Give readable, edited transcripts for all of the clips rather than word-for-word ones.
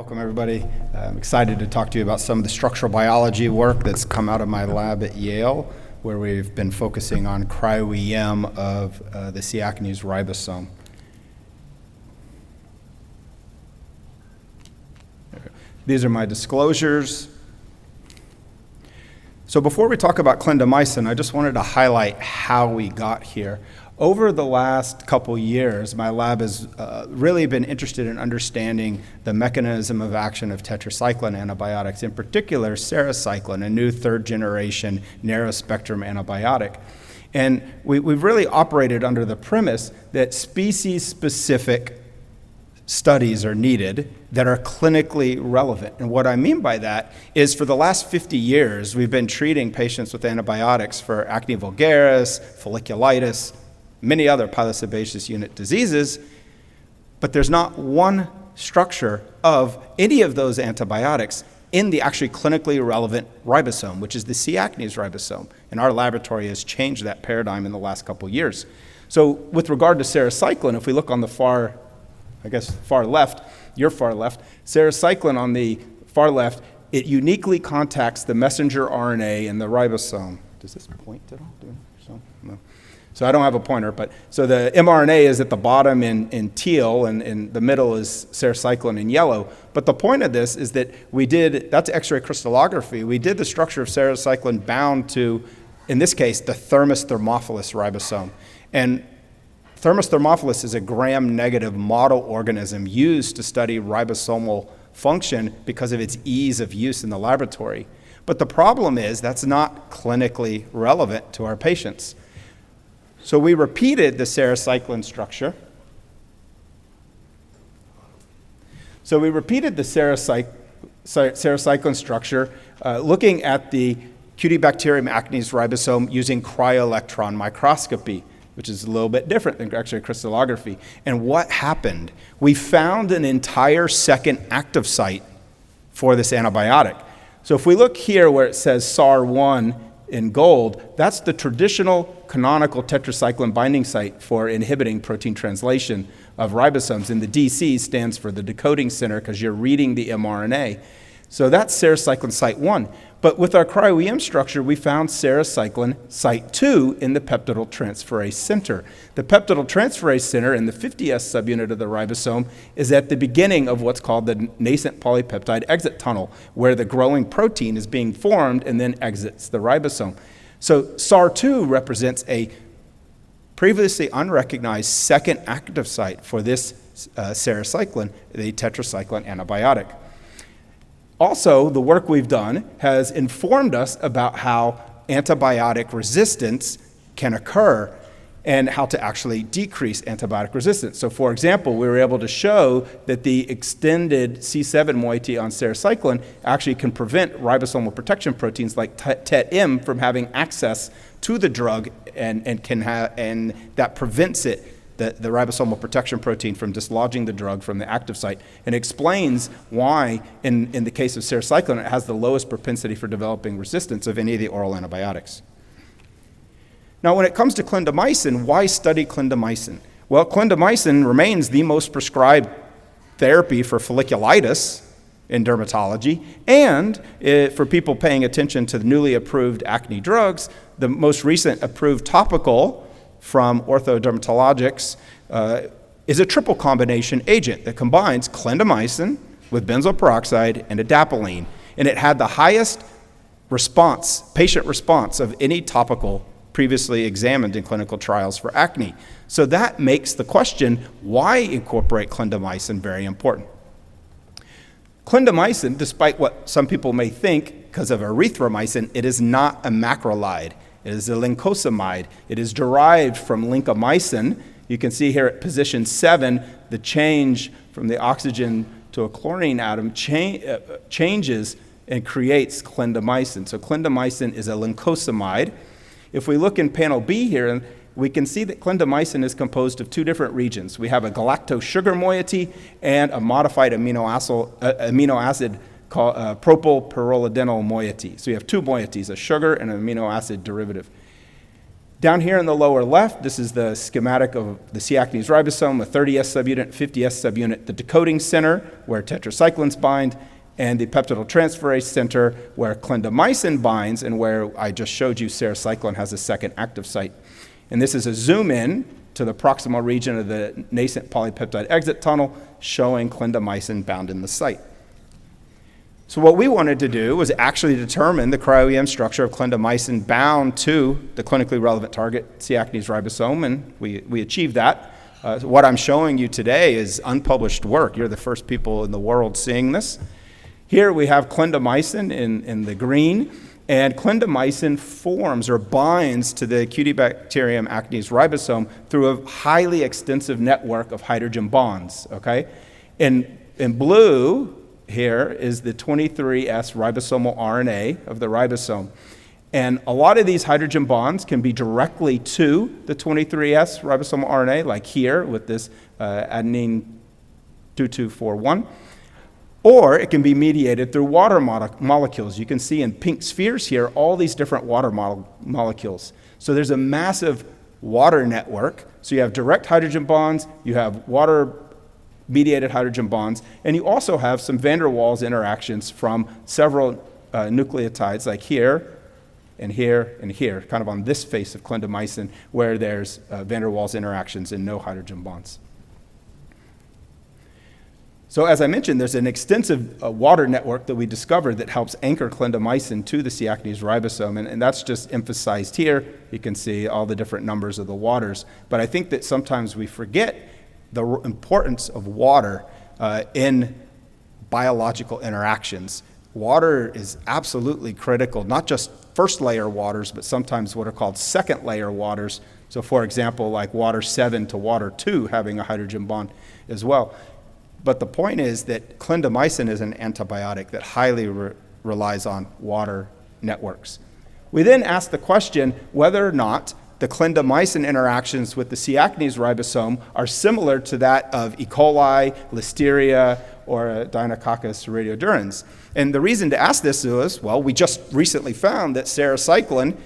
Welcome, everybody. I'm excited to talk to you about some of the structural biology work that's come out of my lab at Yale, where we've been focusing on cryo-EM of the C. acnes ribosome. These are my disclosures. So before we talk about clindamycin, I just wanted to highlight how we got here. Over the last couple years, my lab has really been interested in understanding the mechanism of action of tetracycline antibiotics, in particular sarecycline, a new third-generation narrow-spectrum antibiotic. And we've really operated under the premise that species-specific studies are needed that are clinically relevant. And what I mean by that is for the last 50 years, we've been treating patients with antibiotics for acne vulgaris, folliculitis, many other pilosebaceous unit diseases, but there's not one structure of any of those antibiotics in the actually clinically relevant ribosome, which is the C. acnes ribosome. And our laboratory has changed that paradigm in the last couple of years. So with regard to sarecycline, if we look on the far left, your far left, sarecycline on the far left, it uniquely contacts the messenger RNA in the ribosome. Does this point at all? No. So I don't have a pointer, but so the mRNA is at the bottom in teal, and in the middle is sarecycline in yellow. But the point of this is that that's X-ray crystallography. We did the structure of sarecycline bound to, in this case, the Thermus thermophilus ribosome. And Thermus thermophilus is a gram-negative model organism used to study ribosomal function because of its ease of use in the laboratory. But the problem is that's not clinically relevant to our patients. So we repeated the sarecycline structure. Sarecycline structure looking at the Cutibacterium acnes ribosome using cryo-electron microscopy, which is a little bit different than X-ray crystallography. And what happened? We found an entire second active site for this antibiotic. So if we look here where it says SAR1 in gold, that's the traditional canonical tetracycline binding site for inhibiting protein translation of ribosomes. And the DC stands for the decoding center because you're reading the mRNA. So that's sarecycline site 1. But with our cryo-EM structure, we found sarecycline site 2 in the peptidyl transferase center. The peptidyl transferase center in the 50S subunit of the ribosome is at the beginning of what's called the nascent polypeptide exit tunnel, where the growing protein is being formed and then exits the ribosome. So SAR2 represents a previously unrecognized second active site for this sarecycline, the tetracycline antibiotic. Also, the work we've done has informed us about how antibiotic resistance can occur and how to actually decrease antibiotic resistance. So for example, we were able to show that the extended C7 moiety on sarecycline actually can prevent ribosomal protection proteins like TET-M from having access to the drug and that prevents the ribosomal protection protein from dislodging the drug from the active site, and explains why, in the case of sarecycline, it has the lowest propensity for developing resistance of any of the oral antibiotics. Now, when it comes to clindamycin, why study clindamycin? Well, clindamycin remains the most prescribed therapy for folliculitis in dermatology, and for people paying attention to the newly approved acne drugs, the most recent approved topical from Orthodermatologics is a triple combination agent that combines clindamycin with benzoyl peroxide and adapalene. And it had the highest patient response of any topical previously examined in clinical trials for acne. So that makes the question, why incorporate clindamycin, very important. Clindamycin, despite what some people may think because of erythromycin, it is not a macrolide. It is a lincosamide. It is derived from lincomycin. You can see here at position 7, the change from the oxygen to a chlorine atom changes and creates clindamycin. So clindamycin is a lincosamide. If we look in panel B here, we can see that clindamycin is composed of two different regions. We have a galactose sugar moiety and a modified amino acid called propylpyrrolidinyl moiety. So you have two moieties, a sugar and an amino acid derivative. Down here in the lower left, this is the schematic of the C. acnes ribosome, a 30S subunit, 50S subunit, the decoding center where tetracyclines bind, and the peptidyl transferase center where clindamycin binds and where I just showed you sarecycline has a second active site. And this is a zoom in to the proximal region of the nascent polypeptide exit tunnel showing clindamycin bound in the site. So what we wanted to do was actually determine the cryo-EM structure of clindamycin bound to the clinically relevant target, C. acnes ribosome, and we achieved that. What I'm showing you today is unpublished work. You're the first people in the world seeing this. Here we have clindamycin in the green, and clindamycin forms or binds to the Cutibacterium acnes ribosome through a highly extensive network of hydrogen bonds, okay? In blue, here is the 23S ribosomal RNA of the ribosome. And a lot of these hydrogen bonds can be directly to the 23S ribosomal RNA, like here with this adenine 2241, or it can be mediated through water molecules. You can see in pink spheres here all these different water molecules. So there's a massive water network. So you have direct hydrogen bonds, you have water-mediated hydrogen bonds, and you also have some van der Waals interactions from several nucleotides, like here, and here, and here, kind of on this face of clindamycin, where there's van der Waals interactions and no hydrogen bonds. So as I mentioned, there's an extensive water network that we discovered that helps anchor clindamycin to the C. acnes ribosome, and that's just emphasized here. You can see all the different numbers of the waters. But I think that sometimes we forget the importance of water in biological interactions. Water is absolutely critical, not just first layer waters, but sometimes what are called second layer waters. So for example, like water 7 to water 2 having a hydrogen bond as well. But the point is that clindamycin is an antibiotic that highly relies on water networks. We then asked the question whether or not the clindamycin interactions with the C. acnes ribosome are similar to that of E. coli, Listeria, or Deinococcus radiodurans. And the reason to ask this is, well, we just recently found that sarecycline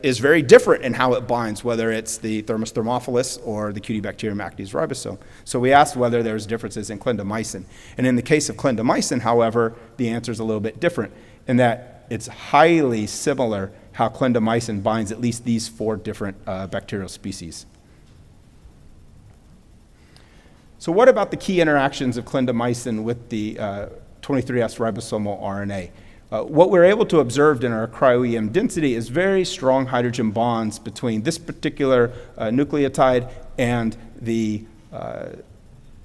is very different in how it binds, whether it's the Thermus thermophilus or the Cutibacterium acnes ribosome. So we asked whether there's differences in clindamycin. And in the case of clindamycin, however, the answer is a little bit different in that it's highly similar how clindamycin binds at least these 4 different bacterial species. So what about the key interactions of clindamycin with the 23S ribosomal RNA? What we're able to observe in our cryo-EM density is very strong hydrogen bonds between this particular nucleotide and the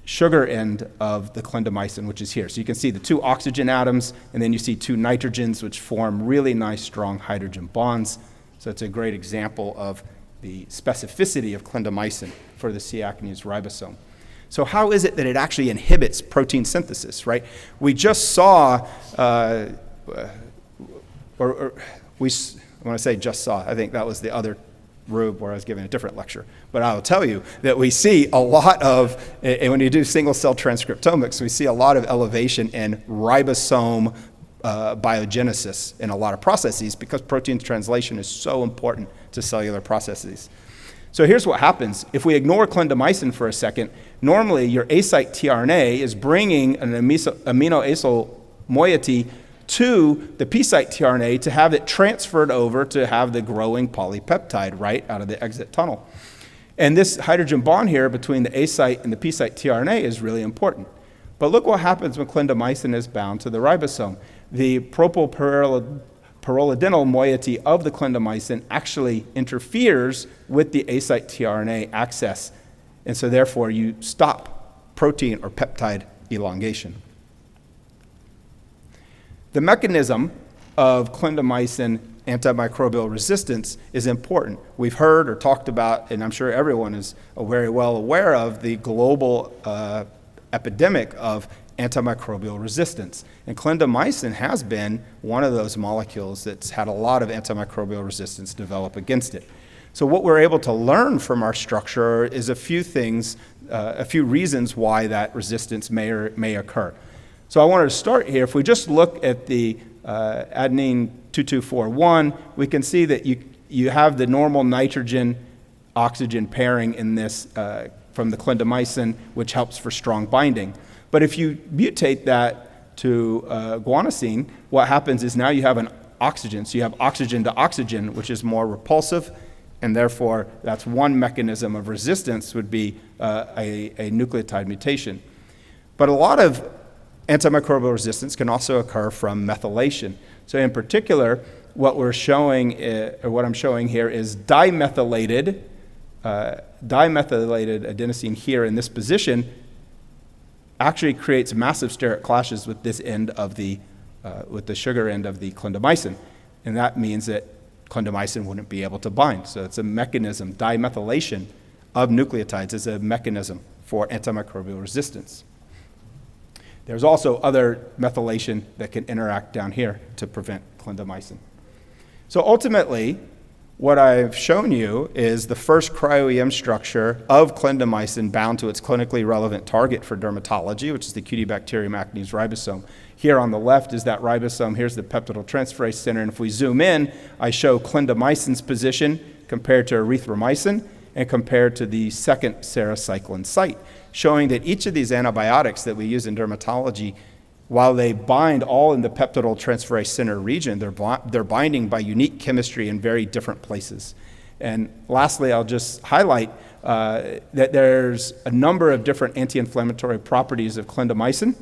sugar end of the clindamycin, which is here. So you can see the 2 oxygen atoms, and then you see 2 nitrogens, which form really nice, strong hydrogen bonds. So it's a great example of the specificity of clindamycin for the C. acnes ribosome. So how is it that it actually inhibits protein synthesis, right? We just saw, when I say just saw, I think that was the other room where I was giving a different lecture. But I'll tell you that we see a lot of, and when you do single-cell transcriptomics, we see a lot of elevation in ribosome biogenesis in a lot of processes because protein translation is so important to cellular processes. So here's what happens. If we ignore clindamycin for a second, normally your A site tRNA is bringing an amino acyl moiety to the P site tRNA to have it transferred over to have the growing polypeptide right out of the exit tunnel. And this hydrogen bond here between the A site and the P site tRNA is really important. But look what happens when clindamycin is bound to the ribosome. The propylpyrrolidinyl moiety of the clindamycin actually interferes with the A site tRNA access, and so therefore you stop protein or peptide elongation. The mechanism of clindamycin antimicrobial resistance is important. We've heard or talked about, and I'm sure everyone is very well aware of, the global epidemic of antimicrobial resistance. And clindamycin has been one of those molecules that's had a lot of antimicrobial resistance develop against it. So what we're able to learn from our structure is a few things, a few reasons why that resistance may occur. So I wanted to start here. If we just look at the adenine 2241, we can see that you have the normal nitrogen-oxygen pairing in this from the clindamycin, which helps for strong binding. But if you mutate that to guanosine, what happens is now you have an oxygen. So you have oxygen to oxygen, which is more repulsive, and therefore that's one mechanism of resistance would be a nucleotide mutation. But a lot of antimicrobial resistance can also occur from methylation. So in particular, what I'm showing here is dimethylated adenosine here in this position actually creates massive steric clashes with this end of the sugar end of the clindamycin, and that means that clindamycin wouldn't be able to bind. So it's a mechanism. Dimethylation of nucleotides is a mechanism for antimicrobial resistance. There's also other methylation that can interact down here to prevent clindamycin. So ultimately, what I've shown you is the first cryo-EM structure of clindamycin bound to its clinically relevant target for dermatology, which is the Cutibacterium acnes ribosome. Here on the left is that ribosome. Here's the peptidyl transferase center. And if we zoom in, I show clindamycin's position compared to erythromycin and compared to the second sarecycline site, showing that each of these antibiotics that we use in dermatology, while they bind all in the peptidyl transferase center region, they're binding by unique chemistry in very different places. And lastly, I'll just highlight that there's a number of different anti-inflammatory properties of clindamycin,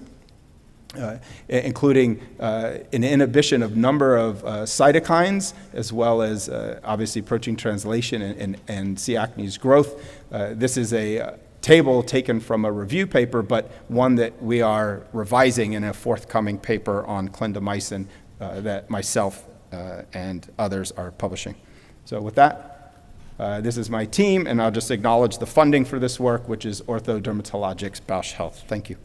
including an inhibition of number of cytokines, as well as obviously protein translation and C. acnes growth. This is a table taken from a review paper, but one that we are revising in a forthcoming paper on clindamycin that myself and others are publishing. So with that, this is my team, and I'll just acknowledge the funding for this work, which is Ortho Dermatologics Bausch Health. Thank you.